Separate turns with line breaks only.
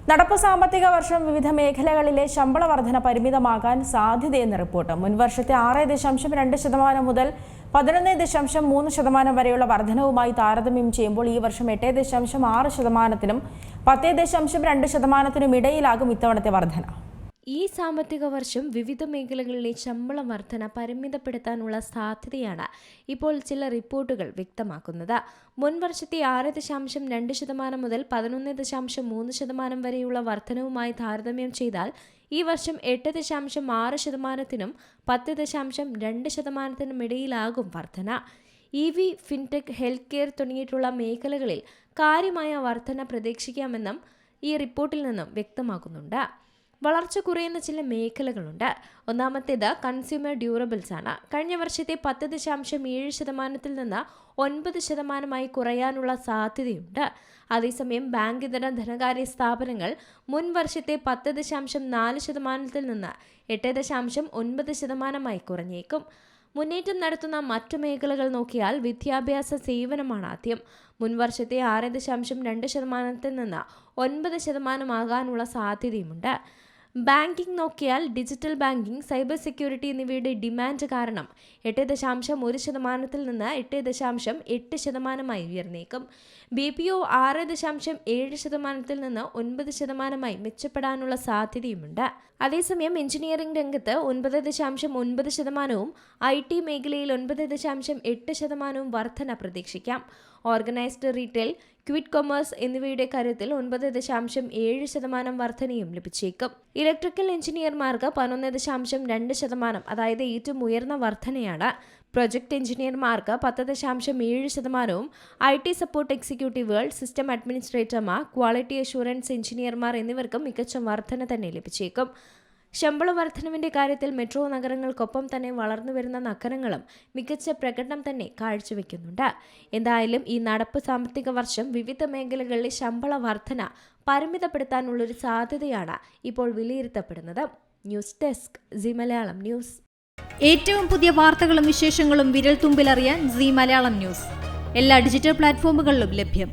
നടപ്പ് സാമ്പത്തിക വർഷം വിവിധ മേഖലകളിലെ ശമ്പള വർധന പരിമിതമാകാൻ സാധ്യതയെന്ന് റിപ്പോർട്ട്. മുൻവർഷത്തെ 6.2% മുതൽ 11.3% വരെയുള്ള വർധനവുമായി താരതമ്യം ചെയ്യുമ്പോൾ ഈ വർഷം 8.6%-നും 10.2%-നും ഇടയിലാകും ഇത്തവണത്തെ വർധന.
ഈ സാമ്പത്തിക വർഷം വിവിധ മേഖലകളിലെ ശമ്പള വർധന പരിമിതപ്പെടുത്താനുള്ള സാധ്യതയാണ് ഇപ്പോൾ ചില റിപ്പോർട്ടുകൾ വ്യക്തമാക്കുന്നത്. മുൻവർഷത്തെ 6.2% മുതൽ 11.3% വരെയുള്ള വർധനവുമായി താരതമ്യം ചെയ്താൽ ഈ വർഷം 8.6%-നും 10.2%-നും ഇടയിലാകും വർധന. EV, ഫിൻടെക്, ഹെൽത്ത് കെയർ തുടങ്ങിയിട്ടുള്ള മേഖലകളിൽ കാര്യമായ വർധന പ്രതീക്ഷിക്കാമെന്നും ഈ റിപ്പോർട്ടിൽ നിന്നും വ്യക്തമാക്കുന്നുണ്ട്. വളർച്ച കുറയുന്ന ചില മേഖലകളുണ്ട്. ഒന്നാമത്തേത് കൺസ്യൂമർ ഡ്യൂറബിൾസ് ആണ്. കഴിഞ്ഞ വർഷത്തെ 10.7%-ൽ നിന്ന് 9%-ആയി കുറയാനുള്ള സാധ്യതയുണ്ട്. അതേസമയം ബാങ്ക് ഇതര ധനകാര്യ സ്ഥാപനങ്ങൾ മുൻ വർഷത്തെ 10.4%-ൽ നിന്ന് 8.9%-ആയി കുറഞ്ഞേക്കും. മുന്നേറ്റം നടത്തുന്ന മറ്റു മേഖലകൾ നോക്കിയാൽ വിദ്യാഭ്യാസ സേവനമാണ് ആദ്യം. മുൻവർഷത്തെ 6.2%-ൽ നിന്ന് 9%-ആകാനുള്ള സാധ്യതയുമുണ്ട്. ബാങ്കിംഗ് നോക്കിയാൽ ഡിജിറ്റൽ ബാങ്കിംഗ്, സൈബർ സെക്യൂരിറ്റി എന്നിവയുടെ ഡിമാൻഡ് കാരണം 8.1%-ൽ നിന്ന് 8.8%-ആയി ഉയർന്നേക്കും. BPO 6.7%-ൽ നിന്ന് 9%-ആയി മെച്ചപ്പെടാനുള്ള സാധ്യതയുമുണ്ട്. അതേസമയം എഞ്ചിനീയറിംഗ് രംഗത്ത് 9.9%-വും IT മേഖലയിൽ 9.8%-വും വർധന പ്രതീക്ഷിക്കാം. ഓർഗനൈസ്ഡ് റീറ്റെയിൽ, ക്വിറ്റ് കൊമേഴ്സ് എന്നിവയുടെ കാര്യത്തിൽ 9.7% വർധനയും ലഭിച്ചേക്കും. ഇലക്ട്രിക്കൽ എഞ്ചിനീയർമാർക്ക് 11.2%, അതായത് ഏറ്റവും ഉയർന്ന വർധനയാണ്. പ്രൊജക്ട് എഞ്ചിനീയർമാർക്ക് 10.7%-വും IT സപ്പോർട്ട് എക്സിക്യൂട്ടീവുകൾ, സിസ്റ്റം അഡ്മിനിസ്ട്രേറ്റർമാർ, ക്വാളിറ്റി അഷുറൻസ് എഞ്ചിനീയർമാർ എന്നിവർക്കും മികച്ച വർധന തന്നെ ലഭിച്ചേക്കും. ശമ്പള വർധനവിന്റെ കാര്യത്തിൽ മെട്രോ നഗരങ്ങൾക്കൊപ്പം തന്നെ വളർന്നു വരുന്ന നഗരങ്ങളും മികച്ച പ്രകടനം തന്നെ കാഴ്ചവെക്കുന്നുണ്ട്. എന്തായാലും ഈ നടപ്പ് സാമ്പത്തിക വർഷം വിവിധ മേഖലകളിലെ ശമ്പള വർധന പരിമിതപ്പെടുത്താനുള്ളൊരു സാധ്യതയാണ് ഇപ്പോൾ വിലയിരുത്തപ്പെടുന്നത്. News desk C Malayalam news.
ഏറ്റവും പുതിയ വാർത്തകളും വിശേഷങ്ങളും വിരൽ തുമ്പിലറിയാൻ സി മലയാളം ന്യൂസ് എല്ലാ ഡിജിറ്റൽ പ്ലാറ്റ്ഫോമുകളിലും ലഭ്യം.